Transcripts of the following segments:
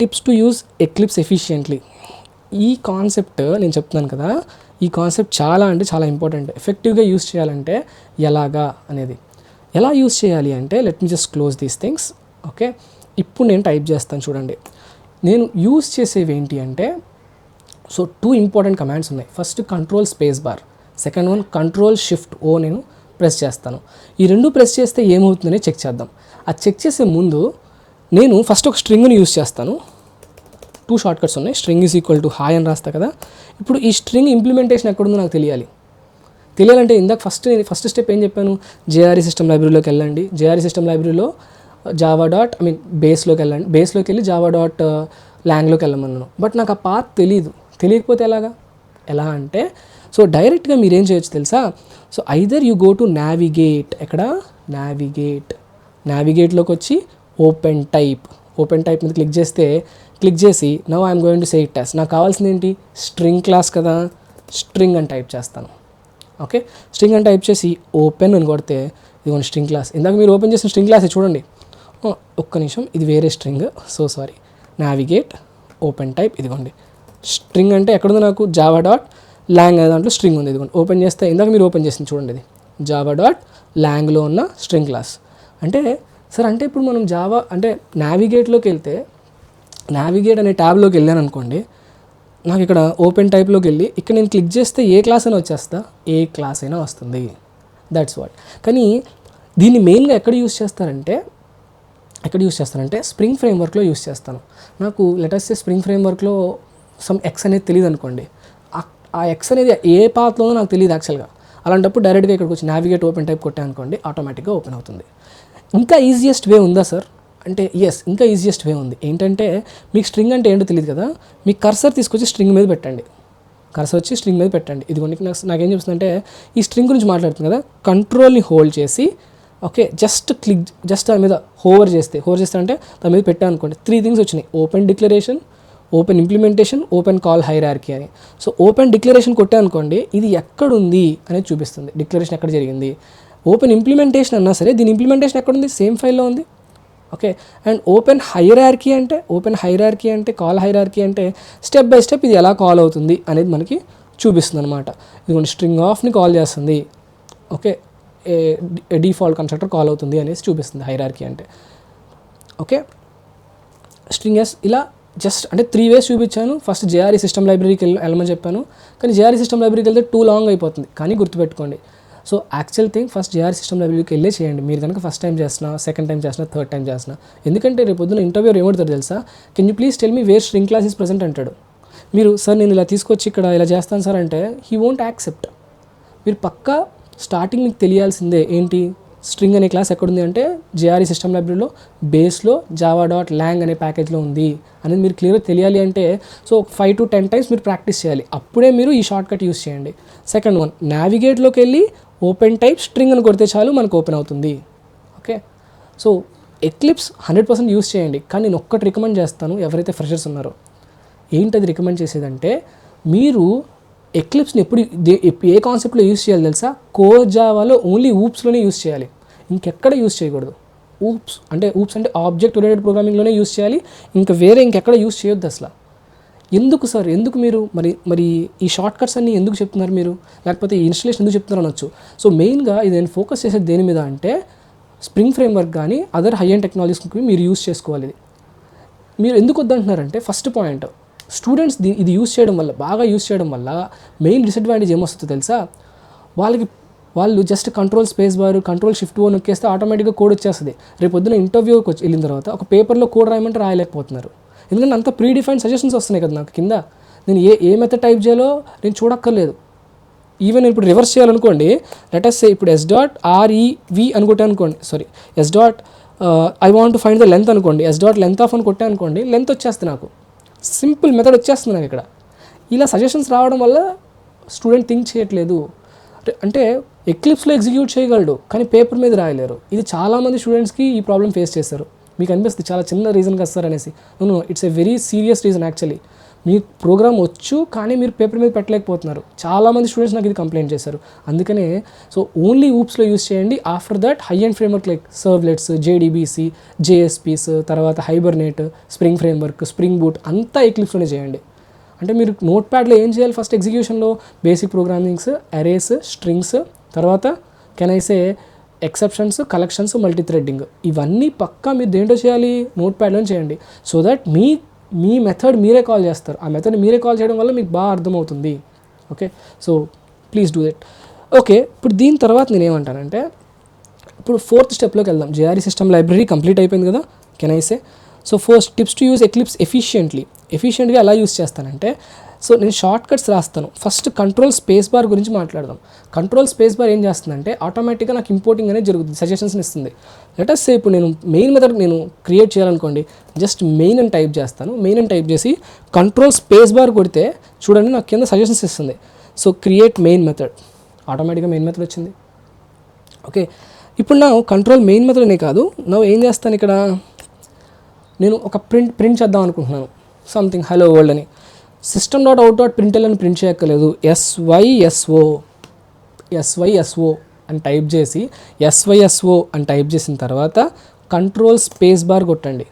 Tips to use eclipse efficiently. ఈ concept నేను చెప్తున్నాను కదా, ఈ కాన్సెప్ట్ చాలా అంటే చాలా ఇంపార్టెంట్. ఎఫెక్టివ్గా యూజ్ చేయాలంటే ఎలాగా అనేది, ఎలా యూజ్ చేయాలి అంటే let me just close these things. Okay, ఇప్పుడు నేను టైప్ చేస్తాను చూడండి. నేను యూజ్ చేసేవి ఏంటి అంటే, సో 2 ఇంపార్టెంట్ కమాండ్స్ ఉన్నాయి. First control space bar, second one control shift O నేను ప్రెస్ చేస్తాను. ఈ 2 ప్రెస్ చేస్తే ఏమవుతుందని చెక్ చేద్దాం. అది చెక్ చేసే ముందు నేను ఫస్ట్ ఒక స్ట్రింగ్ని యూజ్ చేస్తాను. 2 షార్ట్ కట్స్ ఉన్నాయి. String is equal to hi అని రాస్తా కదా. ఇప్పుడు ఈ స్ట్రింగ్ ఇంప్లిమెంటేషన్ ఎక్కడుందో నాకు తెలియాలంటే ఇందాక ఫస్ట్ స్టెప్ ఏం చెప్పాను, జేఆర్ఈ సిస్టమ్ లైబ్రరీలోకి వెళ్ళండి. జేఆర్ఈ సిస్టమ్ లైబ్రరీలో జావా డాట్ బేస్లోకి వెళ్ళండి. బేస్లోకి వెళ్ళి జావా డాట్ లాంగ్లోకి వెళ్ళమన్నాను. బట్ నాకు ఆ పాత్ తెలియకపోతే ఎలా అంటే, సో డైరెక్ట్గా మీరేం చేయొచ్చు తెలుసా. So either you go to navigate, ఎక్కడ నావిగేట్లోకి వచ్చి ఓపెన్ టైప్ మీద క్లిక్ చేసి now I'm going to say it as, నాకు కావాల్సింది ఏంటి, స్ట్రింగ్ క్లాస్ కదా, స్ట్రింగ్ అని టైప్ చేస్తాను. ఓకే, స్ట్రింగ్ అని టైప్ చేసి ఓపెన్ అని కొడితే ఇదిగోండి స్ట్రింగ్ క్లాస్. ఇందాక మీరు ఓపెన్ చేసిన స్ట్రింగ్ క్లాస్ చూడండి. ఒక్క నిమిషం, ఇది వేరే string, so sorry. Navigate open type, ఇదిగోండి స్ట్రింగ్ అంటే ఎక్కడుందో నాకు జావా డాట్ లాంగ్ అనే దాంట్లో స్ట్రింగ్ ఉంది. ఇదిగోండి ఓపెన్ చేస్తే ఇందాక మీరు ఓపెన్ చేసింది చూడండి, ఇది జావా డాట్ లాంగ్లో ఉన్న స్ట్రింగ్ క్లాస్. అంటే సార్ అంటే ఇప్పుడు మనం జావా అంటే నావిగేట్లోకి వెళ్తే, నావిగేట్ అనే ట్యాబ్లోకి వెళ్ళాను అనుకోండి, నాకు ఇక్కడ ఓపెన్ టైప్లోకి వెళ్ళి ఇక్కడ నేను క్లిక్ చేస్తే ఏ క్లాస్ అయినా వస్తుంది. That's what. కానీ దీన్ని మెయిన్గా ఎక్కడ యూస్ చేస్తారంటే స్ప్రింగ్ ఫ్రేమ్వర్క్లో యూస్ చేస్తాను. నాకు లెటర్స్ స్ప్రింగ్ ఫ్రేమ్వర్క్లో సమ్ ఎక్స్ అనేది తెలియదు అనుకోండి, ఆ ఎక్స్ అనేది ఏ పాత్లోనో నాకు తెలియదు యాక్చువల్గా. అలాంటప్పుడు డైరెక్ట్గా ఇక్కడికి వచ్చి నావిగేట్ ఓపెన్ టైప్ కొట్టాను అనుకోండి, ఆటోమేటిక్గా ఓపెన్ అవుతుంది. ఇంకా ఈజియెస్ట్ వే ఉందా సార్ అంటే, ఎస్ ఇంకా ఈజియెస్ట్ వే ఉంది. ఏంటంటే మీకు స్ట్రింగ్ అంటే ఏంటో తెలియదు కదా, మీ కర్సర్ తీసుకొచ్చి స్ట్రింగ్ మీద పెట్టండి. ఇదిగోండి నాకేం చెప్తుందంటే, ఈ స్ట్రింగ్ గురించి మాట్లాడుతుంది కదా, కంట్రోల్ని హోల్డ్ చేసి ఓకే జస్ట్ దాని మీద హోవర్ చేస్తే అంటే దాని మీద పెట్టాను అనుకోండి, 3 థింగ్స్ వచ్చినాయి. Open declaration, open implementation, open call hierarchy అని. సో ఓపెన్ డిక్లరేషన్ కొట్టా అనుకోండి, ఇది ఎక్కడుంది అనేది చూపిస్తుంది, డిక్లరేషన్ ఎక్కడ జరిగింది. ఓపెన్ ఇంప్లిమెంటేషన్ అన్నా సరే, దీని ఇంప్లిమెంటేషన్ ఎక్కడుంది, సేమ్ ఫైల్లో ఉంది. ఓకే, అండ్ ఓపెన్ హైరార్కీ అంటే కాల్ హైరార్కీ అంటే స్టెప్ బై స్టెప్ ఇది ఎలా కాల్ అవుతుంది అనేది మనకి చూపిస్తుంది అనమాట. ఇదిగోండి స్ట్రింగ్ ఆఫ్ని కాల్ చేస్తుంది. ఓకే, డిఫాల్ట్ కన్స్ట్రక్టర్ కాల్ అవుతుంది అనేసి చూపిస్తుంది హైరార్కీ అంటే. ఓకే, స్ట్రింగ్ ఎస్ ఇలా జస్ట్ అంటే 3 వేస్ చూపించాను. ఫస్ట్ జేఆర్ఈ సిస్టమ్ లైబ్రరీకి వెళ్ళమని చెప్పాను, కానీ జేఆర్ఈ సిస్టమ్ లైబ్రరీకి వెళ్తే టూ లాంగ్ అయిపోతుంది. కానీ గుర్తుపెట్టుకోండి, so actual thing first JRE system లైబ్రరీకి వెళ్ళే చేయండి. మీరు కనుక ఫస్ట్ టైం చేస్తున్నా, సెకండ్ టైం చేస్తున్నా, థర్డ్ టైం చేస్తున్నా. ఎందుకంటే రేపు పొద్దున ఇంటర్వ్యూ ఏమవుతారు తెలుసా, can you please tell me wear string class is present అంటాడు. మీరు సార్ నేను ఇలా తీసుకొచ్చి ఇక్కడ ఇలా చేస్తాను సార్ అంటే హీ వోంట్ యాక్సెప్ట్. మీరు పక్కా స్టార్టింగ్ మీకు తెలియాల్సిందే ఏంటి, స్ట్రింగ్ అనే క్లాస్ ఎక్కడుంది అంటే జేఆర్ఈ సిస్టమ్ లైబ్రరీలో బేస్లో జావా డాట్ లాంగ్ అనే ప్యాకేజ్లో ఉంది అనేది మీరు క్లియర్గా తెలియాలి అంటే, సో 5 to 10 టైమ్స్ మీరు ప్రాక్టీస్ చేయాలి. అప్పుడే మీరు ఈ షార్ట్ కట్ యూస్ చేయండి. సెకండ్ వన్, నావిగేట్లోకి వెళ్ళి ఓపెన్ టైప్ స్ట్రింగ్ అని కొడితే చాలు మనకు ఓపెన్ అవుతుంది. ఓకే, సో ఎక్లిప్స్ 100% యూస్ చేయండి. కానీ నేను ఒక్కటి రికమెండ్ చేస్తాను, ఎవరైతే ఫ్రెషర్స్ ఉన్నారో, ఏంటది రికమెండ్ చేసేదంటే, మీరు ఎక్లిప్స్ని ఎప్పుడు ఏ కాన్సెప్ట్లో యూస్ చేయాలి తెలుసా, కోర్ జావాలో ఓన్లీ ఊప్స్లోనే యూస్ చేయాలి, ఇంకెక్కడ యూస్ చేయకూడదు. ఊప్స్ అంటే ఆబ్జెక్ట్ ఓరియంటెడ్ ప్రోగ్రామింగ్లోనే యూస్ చేయాలి, ఇంకెక్కడ యూస్ చేయొద్దు అసలు. ఎందుకు సార్, ఎందుకు మీరు మరి ఈ షార్ట్ కట్స్ అన్నీ ఎందుకు చెప్తున్నారు మీరు, లేకపోతే ఈ ఇన్స్టలేషన్ ఎందుకు చెప్తున్నారు అనొచ్చు. సో మెయిన్గా ఇది నేను ఫోకస్ చేసేది దేని మీద అంటే, స్ప్రింగ్ ఫ్రేమ్వర్క్ కానీ అదర్ హై అండ్ టెక్నాలజీస్కి మీరు యూస్ చేసుకోవాలి. ఇది మీరు ఎందుకు వద్దంటున్నారంటే, ఫస్ట్ పాయింట్, స్టూడెంట్స్ ఇది బాగా యూస్ చేయడం వల్ల మెయిన్ డిసడ్వాంటేజ్ ఏమొస్తుందో తెలుసా, వాళ్ళు just control space bar, control shift O నొక్కేస్తే ఆటోమేటిక్గా కోడ్ వచ్చేస్తుంది. రేపు పొద్దున ఇంటర్వ్యూకి వెళ్ళిన తర్వాత ఒక పేపర్లో కోడ్ రాయమంటే రాయలేకపోతున్నారు. ఎందుకంటే అంత ప్రీ డిఫైన్డ్ సజెషన్స్ వస్తున్నాయి కదా నాకు కింద. నేను ఏ మెథడ్ టైప్ చేయాలో నేను చూడక్కర్లేదు. ఈవెన్ ఇప్పుడు రివర్స్ చేయాలనుకోండి, లెటస్ సే ఇప్పుడు S.REV అనుకుంటాను అనుకోండి, I want to find the length అనుకోండి, S.length ఆఫ్ అని కొట్టాను అనుకోండి, లెంత్ వచ్చేస్తుంది నాకు, సింపుల్ మెథడ్ వచ్చేస్తుంది నాకు ఇక్కడ. ఇలా సజెషన్స్ రావడం వల్ల స్టూడెంట్ థింక్ చేయట్లేదు. అంటే ఎక్లిప్స్లో ఎగ్జిక్యూట్ చేయగలడు కానీ పేపర్ మీద రాయలేరు. ఇది చాలామంది స్టూడెంట్స్కి ఈ ప్రాబ్లం ఫేస్ చేస్తారు. మీకు అనిపిస్తుంది చాలా చిన్న రీజన్ కదా సార్ అనేసి. No, it's a very serious reason actually. మీకు ప్రోగ్రామ్ వచ్చు కానీ మీరు పేపర్ మీద పెట్టలేకపోతున్నారు. చాలామంది స్టూడెంట్స్ నాకు ఇది కంప్లైంట్ చేశారు. అందుకనే సో ఓన్లీ ఊప్స్లో యూస్ చేయండి. After that high and framework like servlets, JDBC, JSPs, తర్వాత Hibernate, spring framework, spring boot అంతా ఎక్లిప్స్లోనే చేయండి. అంటే మీరు నోట్ ప్యాడ్లో ఏం చేయాలి, ఫస్ట్ ఎగ్జిక్యూషన్లో బేసిక్ ప్రోగ్రామింగ్స్, అరేస్, స్ట్రింగ్స్, తర్వాత can I say exceptions, collections, multi threading, ఇవన్నీ పక్కా మీరు దేంట్లో చేయాలి, నోట్ ప్యాడ్లో చేయండి. సో దట్ మీ మెథడ్ మీరే కాల్ చేస్తారు. ఆ మెథడ్ మీరే కాల్ చేయడం వల్ల మీకు బాగా అర్థమవుతుంది. Okay, so please do that. Okay, ఇప్పుడు దీని తర్వాత నేను ఏమంటానంటే ఇప్పుడు 4th స్టెప్లోకి వెళ్దాం. జేఆర్ఈ సిస్టమ్ లైబ్రరీ కంప్లీట్ అయిపోయింది కదా, can I say. So first tips to use Eclipse ఎఫిషియెంట్గా ఎలా యూస్ చేస్తానంటే, సో నేను షార్ట్ కట్స్ రాస్తాను. ఫస్ట్ కంట్రోల్ స్పేస్ బార్ గురించి మాట్లాడదాం. కంట్రోల్ స్పేస్ బార్ ఏం చేస్తుందంటే ఆటోమేటిక్గా నాకు ఇంపోర్టింగ్ అనేది జరుగుతుంది, సజెషన్స్ని ఇస్తుంది. లెటస్ సే ఇప్పుడు నేను మెయిన్ మెథడ్ నేను క్రియేట్ చేయాలనుకోండి, జస్ట్ మెయిన్ అని టైప్ చేస్తాను. మెయిన్ అని టైప్ చేసి కంట్రోల్ స్పేస్ బార్ కొడితే చూడండి నాకు కింద సజెషన్స్ ఇస్తుంది. సో క్రియేట్ మెయిన్ మెథడ్, ఆటోమేటిక్గా మెయిన్ మెథడ్ వచ్చింది. ఓకే, ఇప్పుడు నా కంట్రోల్ మెయిన్ మెథడ్ అనే కాదు, నా ఏం చేస్తాను ఇక్కడ, నేను ఒక ప్రింట్ చేద్దాం అనుకుంటున్నాను, సంథింగ్ హలో వరల్డ్ అని. system.out.println అని ప్రింట్ చేయక్కర్లేదు, SYSO అని టైప్ చేసి SYSO అని టైప్ చేసిన తర్వాత కంట్రోల్ స్పేస్ బార్ కొట్టండి.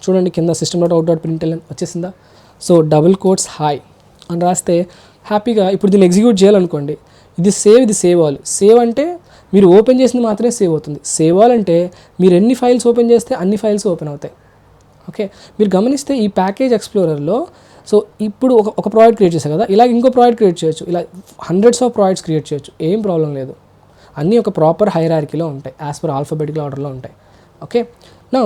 చూడండి కింద system.out.println వచ్చేసిందా. సో డబుల్ కోట్స్ హాయ్ అని రాస్తే హ్యాపీగా ఇప్పుడు దీన్ని ఎగ్జిక్యూట్ చేయాలనుకోండి, ఇది సేవ్ అవ్వాలి. సేవ్ అంటే మీరు ఓపెన్ చేసింది మాత్రమే సేవ్ అవుతుంది. సేవ్ అవ్వాలంటే మీరు ఎన్ని ఫైల్స్ ఓపెన్ చేస్తే అన్ని ఫైల్స్ ఓపెన్ అవుతాయి. ఓకే, మీరు గమనిస్తే ఈ ప్యాకేజ్ ఎక్స్ప్లోరర్లో సో ఇప్పుడు ఒక ప్రాజెక్ట్ క్రియేట్ చేశారు కదా, ఇలా ఇంకో ప్రాజెక్ట్ క్రియేట్ చేయొచ్చు, ఇలా హండ్రెడ్స్ ఆఫ్ ప్రాజెక్ట్స్ క్రియేట్ చేయొచ్చు, ఏం ప్రాబ్లం లేదు. అన్నీ ఒక ప్రాపర్ హైరార్కీలో ఉంటాయి, యాజ్ పర్ ఆల్ఫాబెటికల్ ఆర్డర్లో ఉంటాయి. ఓకే, నౌ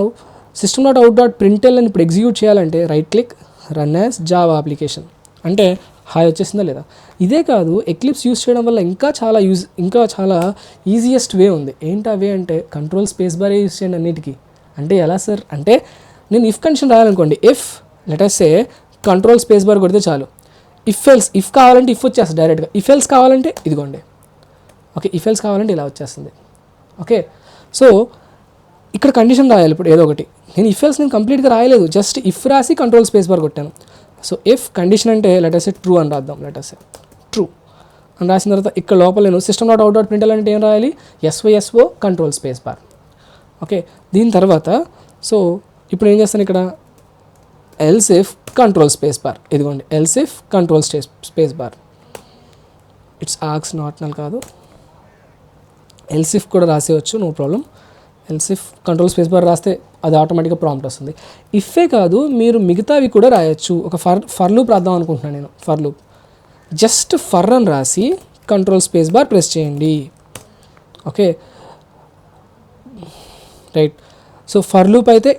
system.out.println ఇప్పుడు ఎగ్జిక్యూట్ చేయాలంటే right click, run as Java application అంటే హాయ్ వచ్చేసిందా లేదా. ఇదే కాదు, ఎక్లిప్స్ యూస్ చేయడం వల్ల ఇంకా చాలా ఈజియెస్ట్ వే ఉంది. ఏంటి ఆ వే అంటే కంట్రోల్ స్పేస్ బారే యూస్ చేయండి అన్నిటికీ. అంటే ఎలా సార్ అంటే, నేను ఇఫ్ కండిషన్ రాయాలనుకోండి, if let's say control space bar కొడితే చాలు, ఇఫ్ కావాలంటే ఇఫ్ వచ్చేస్తుంది డైరెక్ట్గా, ఇఫ్ ఎల్స్ కావాలంటే ఇదిగోండి. ఓకే, ఇఫ్ ఎల్స్ కావాలంటే ఇలా వచ్చేస్తుంది. ఓకే, సో ఇక్కడ కండిషన్ రాయాలి ఇప్పుడు ఏదో ఒకటి. నేను ఇఫ్ ఎల్స్ నేను కంప్లీట్గా రాయలేదు, జస్ట్ ఇఫ్ రాసి కంట్రోల్ స్పేస్ బార్ కొట్టాను. సో ఇఫ్ కండిషన్ అంటే లెటస్ సే ట్రూ అని రాద్దాం, లెటస్ సే ట్రూ అని రాసిన తర్వాత ఇక్కడ లోపల నేను system.out.println అంటే ఏం రాయాలి, SYSO control space bar. Okay, దీని తర్వాత సో ఇప్పుడు ఏం చేస్తాను ఇక్కడ, else if control space bar, ఇదిగోండి else if control space bar. It's args not null కాదు, ఎల్స్ ఇఫ్ కూడా రాసేయచ్చు, no problem. Else if control space bar రాస్తే అది ఆటోమేటిక్గా ప్రాంప్ట్ వస్తుంది. ఇఫే కాదు, మీరు మిగతావి కూడా రాయొచ్చు. ఒక ఫర్ లూప్ రాద్దాం అనుకుంటున్నాను నేను, ఫర్ లూప్ జస్ట్ ఫర్ అని రాసి కంట్రోల్ స్పేస్ బార్ ప్రెస్ చేయండి. Okay right, so for loop అయితే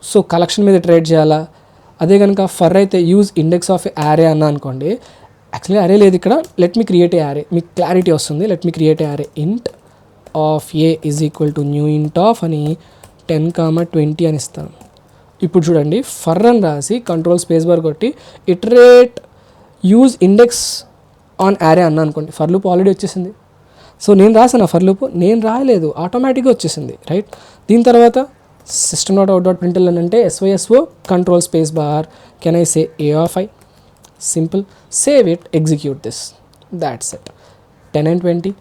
సో కలెక్షన్ మీద ట్రేడ్ చేయాలా, అదే కనుక ఫర్ అయితే యూజ్ ఇండెక్స్ ఆఫ్ యారే అన్నా అనుకోండి. యాక్చువల్లీ అరే లేదు ఇక్కడ, లెట్ మీ క్రియేట్ ఏ యారే, మీకు క్లారిటీ వస్తుంది. లెట్ మీ క్రియేట్ ఏ యారే, ఇంట్ of A is equal to new ఇంట్ ఆఫ్ అని 10,20 అని ఇస్తాను. ఇప్పుడు చూడండి ఫర్ అని రాసి కంట్రోల్ స్పేస్ బార్ కొట్టి ఇటరేట్ యూజ్ ఇండెక్స్ ఆన్ యారే అన్నా అనుకోండి, ఫర్ లూప్ ఆల్రెడీ వచ్చేసింది. సో నేను రాసాను ఫర్ లూప్, నేను రాయలేదు, ఆటోమేటిక్గా వచ్చేసింది. రైట్, దీని తర్వాత system.out.println అంటే SYSO control space bar, can I say A of I, simple, save it, execute this, that's it. 10 and 20.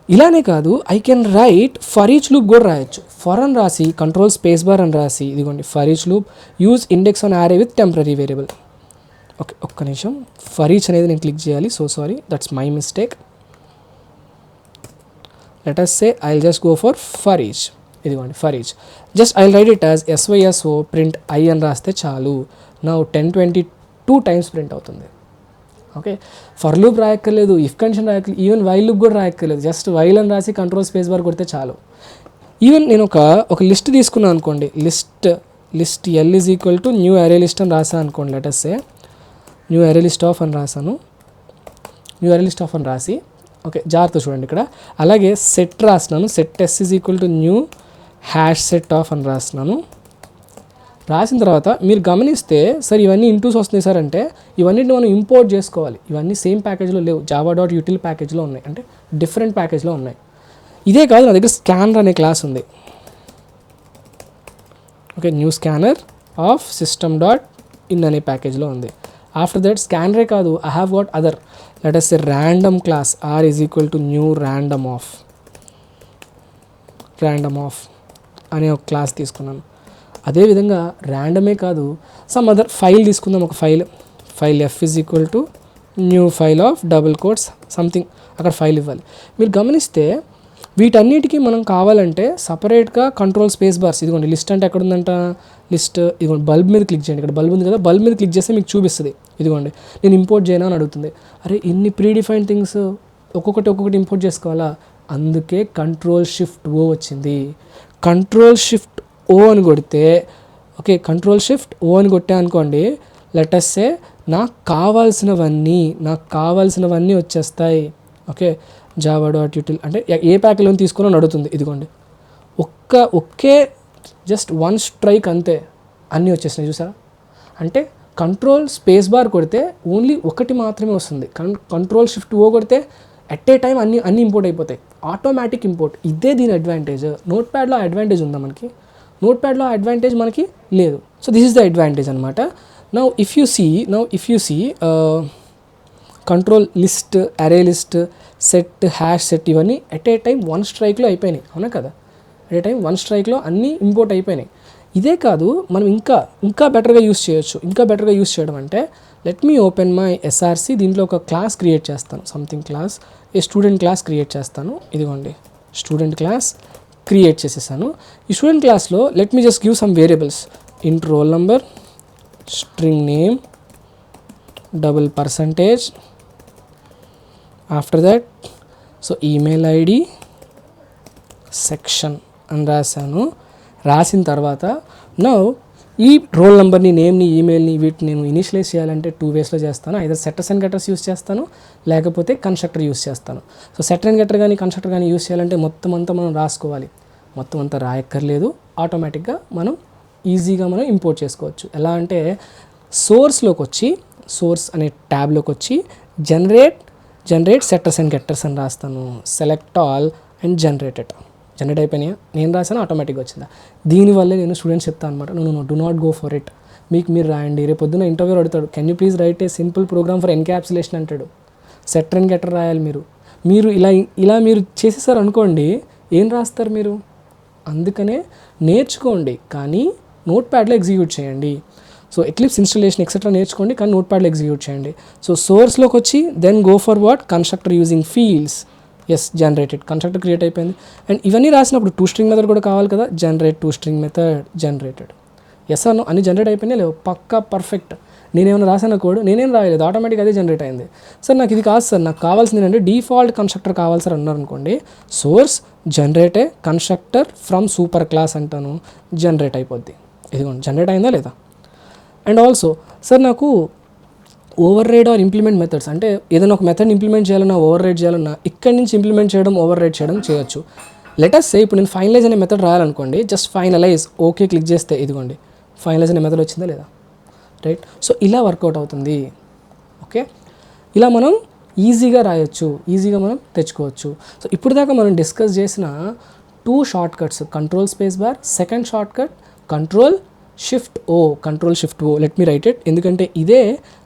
ఇలానే కాదు, I can write for each loop కూడా రాయొచ్చు. ఫర్ అని రాసి కంట్రోల్ స్పేస్ బార్ అని రాసి ఇదిగోండి for each loop use index on array with temporary variable. Okay ఒక్క నిమిషం, ఫర్ ఈచ్ అనేది నేను క్లిక్ చేయాలి, so sorry, that's my mistake. Let us say I'll just go for each, ఇదిగోండి for each, just I'll write it as SYSO print I అని రాస్తే చాలు. నా 1022 టైమ్స్ ప్రింట్ అవుతుంది. ఓకే, ఫర్ లూప్ రాయక్కర్లేదు, ఇఫ్ కండిషన్ రాయక్కర్లేదు, even while loop కూడా రాయక్కర్లేదు, జస్ట్ వైల్ అని రాసి కంట్రోల్ స్పేస్ బార్ కొడితే చాలు. ఈవెన్ నేను ఒక లిస్ట్ తీసుకున్నాను అనుకోండి, list L is equal to new అరే లిస్ట్ అని రాసాను అనుకోండి. లెట్ us say న్యూ అరే లిస్ట్ ఆఫ్ అని రాసాను, న్యూ అరే లిస్ట్ ఆఫ్ అని రాసి ఓకే జాగ్రత్త చూడండి ఇక్కడ. అలాగే సెట్ రాసినాను, set S is equal to new hash set of అని రాసినాను. రాసిన తర్వాత మీరు గమనిస్తే సార్ ఇవన్నీ ఇంటూస్ వస్తున్నాయి సార్ అంటే, ఇవన్నిటిని మనం ఇంపోర్ట్ చేసుకోవాలి. ఇవన్నీ సేమ్ ప్యాకేజ్లో లేవు, java.util ప్యాకేజ్లో ఉన్నాయి, అంటే డిఫరెంట్ ప్యాకేజ్లో ఉన్నాయి. ఇదే కాదు, నా దగ్గర స్కానర్ అనే క్లాస్ ఉంది. Okay, new scanner of system.in అనే ప్యాకేజ్లో ఉంది. ఆఫ్టర్ దట్ స్కాన్ రే కాదు, I have got other, let us say random class r is equal to new random of అనే ఒక క్లాస్ తీసుకున్నాను. అదేవిధంగా ర్యాండమే కాదు, సమ్ అదర్ ఫైల్ తీసుకుందాం, ఒక file f is equal to new file of double quotes something, అక్కడ file ఇవ్వాలి. మీరు గమనిస్తే వీటన్నిటికీ మనం కావాలంటే సపరేట్గా కంట్రోల్ స్పేస్ బార్స్, ఇదిగోండి లిస్ట్ అంటే ఎక్కడ ఉందంట, లిస్ట్ ఇదిగోండి బల్బ్ మీద క్లిక్ చేయండి, ఇక్కడ బల్బ్ ఉంది కదా, బల్బ్ మీద క్లిక్ చేస్తే మీకు చూపిస్తుంది, ఇదిగోండి నేను ఇంపోర్ట్ చేయనా అని అడుగుతుంది. అరే ఇన్ని ప్రీ డిఫైన్డ్ థింగ్స్ ఒక్కొక్కటి ఇంపోర్ట్ చేసుకోవాలా, అందుకే కంట్రోల్ షిఫ్ట్ ఓ వచ్చింది. కంట్రోల్ షిఫ్ట్ ఓ అని కొడితే, ఓకే కంట్రోల్ షిఫ్ట్ ఓ అని కొట్టా అనుకోండి, లెట్ us say నాకు కావాల్సినవన్నీ వచ్చేస్తాయి. ఓకే జావా డాట్ యూటిల్ అంటే ఏ ప్యాక్లో తీసుకుని అడుగుతుంది, ఇదిగోండి ఒకే జస్ట్ వన్ స్ట్రైక్ అంతే అన్నీ వచ్చేసినాయి చూసారా. అంటే కంట్రోల్ స్పేస్ బార్ కొడితే ఓన్లీ ఒకటి మాత్రమే వస్తుంది, కంట్రోల్ షిఫ్ట్ ఓ కొడితే ఎట్ ఏ టైం అన్నీ ఇంపోర్ట్ అయిపోతాయి, ఆటోమేటిక్ ఇంపోర్ట్. ఇదే దీని అడ్వాంటేజ్. నోట్ ప్యాడ్లో అడ్వాంటేజ్ ఉందా మనకి? నోట్ ప్యాడ్లో అడ్వాంటేజ్ మనకి లేదు. So this is the advantage అనమాట. Now if you see control list, array list, set, hash set ఇవన్నీ ఎట్ ఏ టైం వన్ స్ట్రైక్లో అయిపోయినాయి, అవునా కదా? ఎట్ ఏ టైం వన్ స్ట్రైక్లో అన్నీ ఇంపోర్ట్ అయిపోయినాయి. ఇదే కాదు, మనం ఇంకా బెటర్గా యూస్ చేయొచ్చు. ఇంకా బెటర్గా యూస్ చేయడం అంటే, let me open my src, దీంట్లో ఒక క్లాస్ క్రియేట్ చేస్తాను, something class, a student class create చేస్తాను. ఇదిగోండి స్టూడెంట్ క్లాస్ క్రియేట్ చేసేసాను. ఈ స్టూడెంట్ క్లాస్లో let me just give some variables, int roll number, string name, $%, after that so email ID, section అని రాశాను. రాసిన తర్వాత నౌ ఈ రోల్ నెంబర్ని, నేమ్ని, ఈమెయిల్ని వీటిని నేను ఇనిషియలైజ్ చేయాలంటే 2 వేస్లో చేస్తాను. Either setters and getters use చేస్తాను, లేకపోతే కన్స్ట్రక్టర్ యూస్ చేస్తాను. సో సెటర్ అండ్ గెటర్ కానీ కన్స్ట్రక్టర్ కానీ యూస్ చేయాలంటే మొత్తం అంతా మనం రాసుకోవాలి. మొత్తం అంతా రాయక్కర్లేదు, ఆటోమేటిక్గా మనం ఈజీగా మనం ఇంపోర్ట్ చేసుకోవచ్చు. ఎలా అంటే సోర్స్లోకి వచ్చి, సోర్స్ అనే ట్యాబ్లోకి వచ్చి జనరేట్ సెట్టర్స్ అండ్ గెటర్స్ అని రాస్తాను. సెలెక్ట్ ఆల్ అండ్ జనరేట్ అయిపోయినాయా, నేను రాసాను, ఆటోమేటిక్గా వచ్చిందా. దీనివల్లే నేను స్టూడెంట్స్ చెప్తాను అనమాట, no do not go for it, మీరు రాయండి. రేపు పొద్దున్న ఇంటర్వ్యూ అడుగుతాడు, can you please write a simple program for encapsulation అంటాడు. సెటర్ అండ్ గెటర్ రాయాలి మీరు ఇలా మీరు చేసేసారు అనుకోండి, ఏం రాస్తారు మీరు? అందుకనే నేర్చుకోండి, కానీ నోట్ ప్యాడ్లో ఎగ్జిక్యూట్ చేయండి. సో ఎక్లిప్స్ ఇన్స్టాలేషన్ ఎక్సెట్రా నేర్చుకోండి, కానీ నోట్ ప్యాడ్లో ఎగ్జిక్యూట్ చేయండి. సో సోర్స్లోకి వచ్చి then go for what, constructor using fields, yes generated, constructor create అయిపోయింది. అండ్ ఇవన్నీ రాసినప్పుడు 2 స్ట్రింగ్ మెథడ్ కూడా కావాలి కదా, generate 2 string method generated. Yes అను అన్ని జనరేట్ అయిపోయినాయి లేవు, పక్కా పర్ఫెక్ట్. నేనేమైనా రాసాను కోడ్, నేనేం రాయలేదు, ఆటోమేటిక్ అదే జనరేట్ అయింది. సార్ నాకు ఇది కాదు సార్, నాకు కావాల్సింది ఏంటంటే డిఫాల్ట్ కన్స్ట్రక్టర్ కావాలి సార్ అన్నారు అనుకోండి, source generate constructor from super class అంటాను, జనరేట్ అయిపోద్ది. ఇదిగోండి జనరేట్ అయిందా లేదా. అండ్ ఆల్సో సార్ నాకు override or implement methods, అంటే ఏదైనా ఒక మెథడ్ ఇంప్లిమెంట్ చేయాలన్నా, ఓవర్ రైడ్ చేయాలన్నా, ఇక్కడి నుంచి ఇంప్లిమెంట్ చేయడం, ఓవర్ రైడ్ చేయడం చేయొచ్చు. లెటస్ సే ఇప్పుడు నేను ఫైనలైజ్ అనే మెథడ్ రాయాలనుకోండి, జస్ట్ ఫైనలైజ్ ఓకే క్లిక్ చేస్తే ఇదిగోండి ఫైనలైజ్ అనే మెథడ్ వచ్చిందా లేదా, రైట్. సో ఇలా వర్కౌట్ అవుతుంది. ఓకే, ఇలా మనం ఈజీగా రాయొచ్చు, ఈజీగా మనం తెచ్చుకోవచ్చు. సో ఇప్పుడు దాకా మనం డిస్కస్ చేసిన 2 shortcuts, control space bar, second shortcut control shift O. Let me write it, ఎందుకంటే ఇదే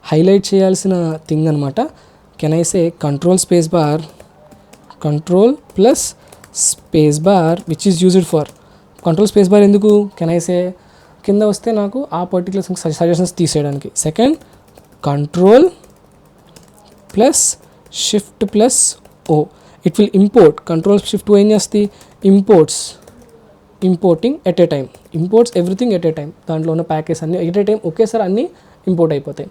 హైలైట్ చేయాల్సిన థింగ్ అనమాట. Can I say control space bar, control plus space bar which is used for control space bar. ఎందుకు can I say, కింద వస్తే నాకు ఆ particular suggestions తీసేయడానికి. Second control plus shift plus O, it will import. Control shift O ఏం చేస్తుంది, importing at a time, imports everything at a time. దాంట్లో ఉన్న ప్యాకేజ్ అన్నీ ఎట్ ఏ టైం ఒకేసారి అన్నీ ఇంపోర్ట్ అయిపోతాయి.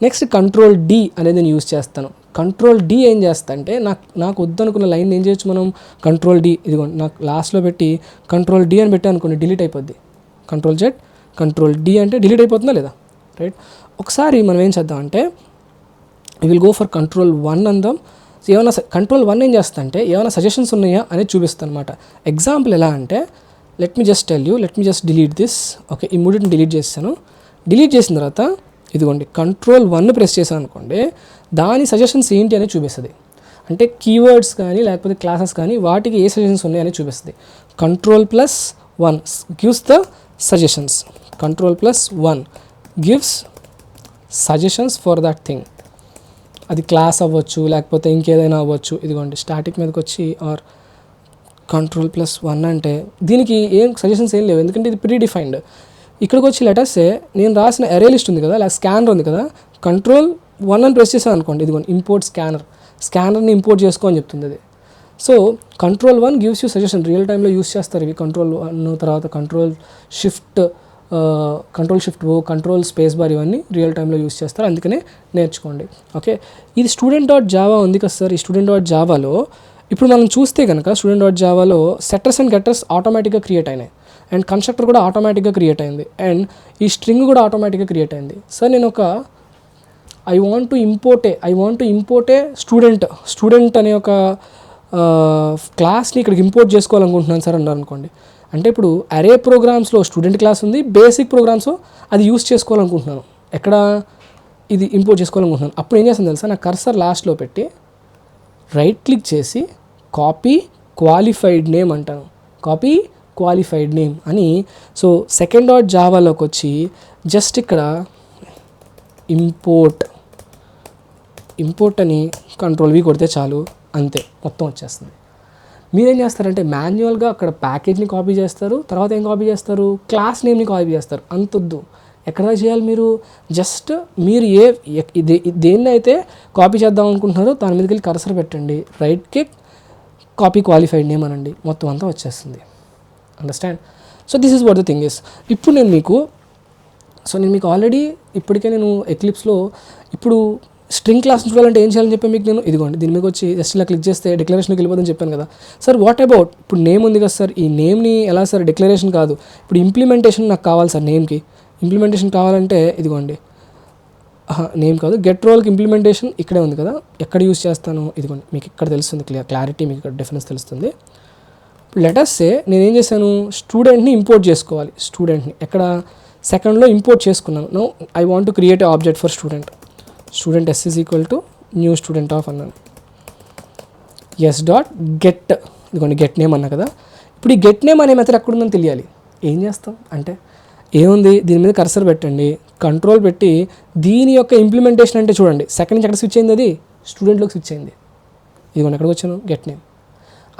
నెక్స్ట్ కంట్రోల్ డి అనేది నేను యూజ్ చేస్తాను. కంట్రోల్ డి ఏం చేస్తా అంటే, నాకు వద్దనుకున్న లైన్ ఏం చేయొచ్చు మనం, కంట్రోల్ డి ఇదిగోండి నాకు లాస్ట్లో పెట్టి కంట్రోల్ డి అని పెట్టి అనుకోండి, డిలీట్ అయిపోద్ది. కంట్రోల్ జెడ్ కంట్రోల్ డి అంటే డిలీట్ అయిపోతుందా లేదా, రైట్. ఒకసారి మనం ఏం చేద్దాం అంటే, we will go for control 1 అందాం. ఏమైనా కంట్రోల్ 1 ఏం చేస్తా అంటే, ఏమైనా సజెషన్స్ ఉన్నాయా అనేది చూపిస్తాను అనమాట. ఎగ్జాంపుల్ ఎలా అంటే, let me just tell you, let me just delete this. Okay, ఈ మూడింటిని డిలీట్ చేస్తాను. డిలీట్ చేసిన తర్వాత ఇదిగోండి కంట్రోల్ 1 ప్రెస్ చేశాను అనుకోండి, దాని సజెషన్స్ ఏంటి అనేది చూపిస్తుంది. అంటే కీవర్డ్స్ కానీ లేకపోతే క్లాసెస్ కానీ వాటికి ఏ సజెషన్స్ ఉన్నాయని చూపిస్తుంది. Control plus 1 gives the suggestions, control plus 1 gives suggestions for that thing. అది క్లాస్ అవ్వచ్చు, లేకపోతే ఇంకేదైనా అవ్వచ్చు. ఇదిగోండి స్టాటిక్ మీదకి వచ్చి ఆర్ Ctrl+1 అంటే దీనికి ఏం సజెషన్స్ ఏం లేవు, ఎందుకంటే ఇది ప్రీ డిఫైన్డ్. ఇక్కడికి వచ్చి లెటర్సే నేను రాసిన అరే లిస్ట్ ఉంది కదా, లేక స్కానర్ ఉంది కదా, Ctrl+1 అని ప్రెస్ చేశాను అనుకోండి, ఇదిగోండి ఇంపోర్ట్ స్కానర్ని ఇంపోర్ట్ చేసుకో అని చెప్తుంది అది. So Ctrl+1 gives you suggestion, real టైంలో యూస్ చేస్తారు ఇవి. Ctrl+1 తర్వాత Ctrl+Shift+O, Ctrl+Spacebar ఇవన్నీ రియల్ టైంలో యూస్ చేస్తారు, అందుకనే నేర్చుకోండి. ఓకే, ఇది student.java ఉంది కదా సార్, ఈ student.javaలో ఇప్పుడు మనం చూస్తే కనుక student.javaలో సెట్టర్స్ అండ్ గెట్టర్స్ ఆటోమేటిక్గా క్రియేట్ అయినాయి, అండ్ కన్స్ట్రక్టర్ కూడా ఆటోమేటిక్గా క్రియేట్ అయింది, అండ్ ఈ స్ట్రింగ్ కూడా ఆటోమేటిక్గా క్రియేట్ అయింది. సార్ నేను ఒక I want to import A student అనే ఒక క్లాస్ని ఇక్కడికి ఇంపోర్ట్ చేసుకోవాలనుకుంటున్నాను సార్ అన్నారు అనుకోండి. అంటే ఇప్పుడు అరే ప్రోగ్రామ్స్లో స్టూడెంట్ క్లాస్ ఉంది, బేసిక్ ప్రోగ్రామ్స్లో అది యూస్ చేసుకోవాలనుకుంటున్నాను, ఎక్కడ ఇది ఇంపోర్ట్ చేసుకోవాలనుకుంటున్నాను. అప్పుడు ఏం చేస్తాను తెలుసా, నా కర్సర్ లాస్ట్లో పెట్టి రైట్ క్లిక్ చేసి కాపీ క్వాలిఫైడ్ నేమ్ అంటాను, కాపీ క్వాలిఫైడ్ నేమ్ అని. సో second.javaలోకి వచ్చి జస్ట్ ఇక్కడ ఇంపోర్ట్ అని Ctrl+V కొడితే చాలు, అంతే మొత్తం వచ్చేస్తుంది. మీరేం చేస్తారంటే మాన్యువల్గా అక్కడ ప్యాకేజ్ని కాపీ చేస్తారు, తర్వాత ఏం కాపీ చేస్తారు, క్లాస్ నేమ్ని కాపీ చేస్తారు. అంతొద్దు, ఎక్కడ చేయాలి మీరు, జస్ట్ మీరు దేన్ని అయితే కాపీ చేద్దాం అనుకుంటున్నారో దాని మీదకి వెళ్ళి కర్సర్ పెట్టండి, right click copy qualified name అనండి, మొత్తం అంతా వచ్చేస్తుంది. Understand? So this is what the thing is. ఇప్పుడు నేను మీకు ఆల్రెడీ ఇప్పటికే నేను ఎక్లిప్స్లో ఇప్పుడు స్ట్రింగ్ క్లాస్ని చూడాలంటే ఏం చేయాలని చెప్పి మీకు నేను ఇదిగోండి దీని మీద వచ్చి జస్ట్ ఇలా క్లిక్ చేస్తే డిక్లరేషన్కి వెళ్ళిపోతుందని చెప్పాను కదా సార్. వాట్ అబౌట్ ఇప్పుడు నేమ్ ఉంది కదా సార్, ఈ నేమ్ని ఎలా సార్, డిక్లరేషన్ కాదు, ఇప్పుడు ఇంప్లిమెంటేషన్ నాకు కావాలి సార్. నేమ్కి ఇంప్లిమెంటేషన్ కావాలంటే ఇదిగోండి, నేమ్ కాదు, గెట్ రోల్కి ఇంప్లిమెంటేషన్ ఇక్కడే ఉంది కదా, ఎక్కడ యూస్ చేస్తాను ఇదిగోండి, మీకు ఇక్కడ తెలుస్తుంది, క్లారిటీ మీకు ఇక్కడ డిఫరెన్స్ తెలుస్తుంది. లెటర్స్ నేనేం చేశాను, స్టూడెంట్ని ఇంపోర్ట్ చేసుకోవాలి, స్టూడెంట్ని ఎక్కడ సెకండ్లో ఇంపోర్ట్ చేసుకున్నాను. No I want to create a object for student s is equal to new student of అన్నాను, s.get ఇదిగోండి గెట్ నేమ్ అన్నా కదా. ఇప్పుడు ఈ గెట్ నేమ్ అనే మెథడ్ ఎక్కడుందని తెలియాలి, ఏం చేస్తాం అంటే ఏముంది, దీని మీద కర్సర్ పెట్టండి, కంట్రోల్ పెట్టి దీని యొక్క ఇంప్లిమెంటేషన్ అంటే చూడండి సెకండ్ నుంచి ఎక్కడ స్విచ్ అయింది, అది స్టూడెంట్లోకి స్విచ్ అయింది. ఇదిగోండి ఎక్కడికి వచ్చాను, గెట్ నేమ్,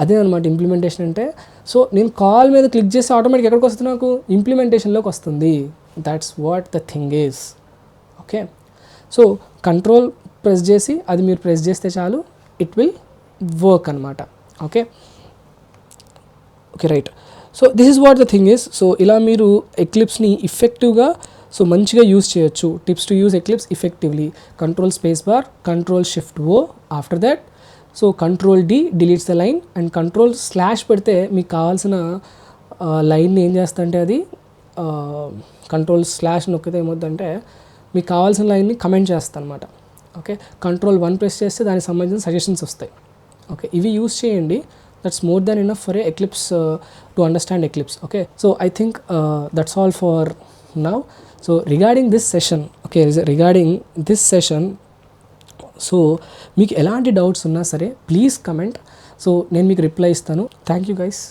అదే అనమాట ఇంప్లిమెంటేషన్ అంటే. సో నేను కాల్ మీద క్లిక్ చేస్తే ఆటోమేటిక్ ఎక్కడికి వస్తుంది, నాకు ఇంప్లిమెంటేషన్లోకి వస్తుంది. That's what the thing is. Okay, so control press చేసి అది మీరు ప్రెస్ చేస్తే చాలు, ఇట్ విల్ వర్క్ అనమాట. Okay right. So this is what the thing is. So ఇలా మీరు ఎక్లిప్స్ని ఇఫెక్టివ్గా మంచిగా యూస్ చేయొచ్చు. Tips to use eclipse ఇఫెక్టివ్లీ, Ctrl+Spacebar, Ctrl+Shift+O, after that so Ctrl+D deletes the line, and Ctrl/ పెడితే మీకు కావాల్సిన లైన్ని ఏం చేస్తా అంటే అది Ctrl/ నొక్కితే ఏమవుతుందంటే మీకు కావాల్సిన లైన్ని కమెంట్ చేస్తాను అనమాట. ఓకే, Ctrl+1 ప్రెస్ చేస్తే దానికి సంబంధించిన సజెషన్స్ వస్తాయి. ఓకే, ఇవి యూస్ చేయండి, that's more than enough for a eclipse to understand eclipse. Okay, so I think that's all for now. So regarding this session so మీకు ఎలాంటి డౌట్స్ ఉన్నా సరే ప్లీజ్ కమెంట్, సో నేను మీకు రిప్లై ఇస్తాను. Thank you guys.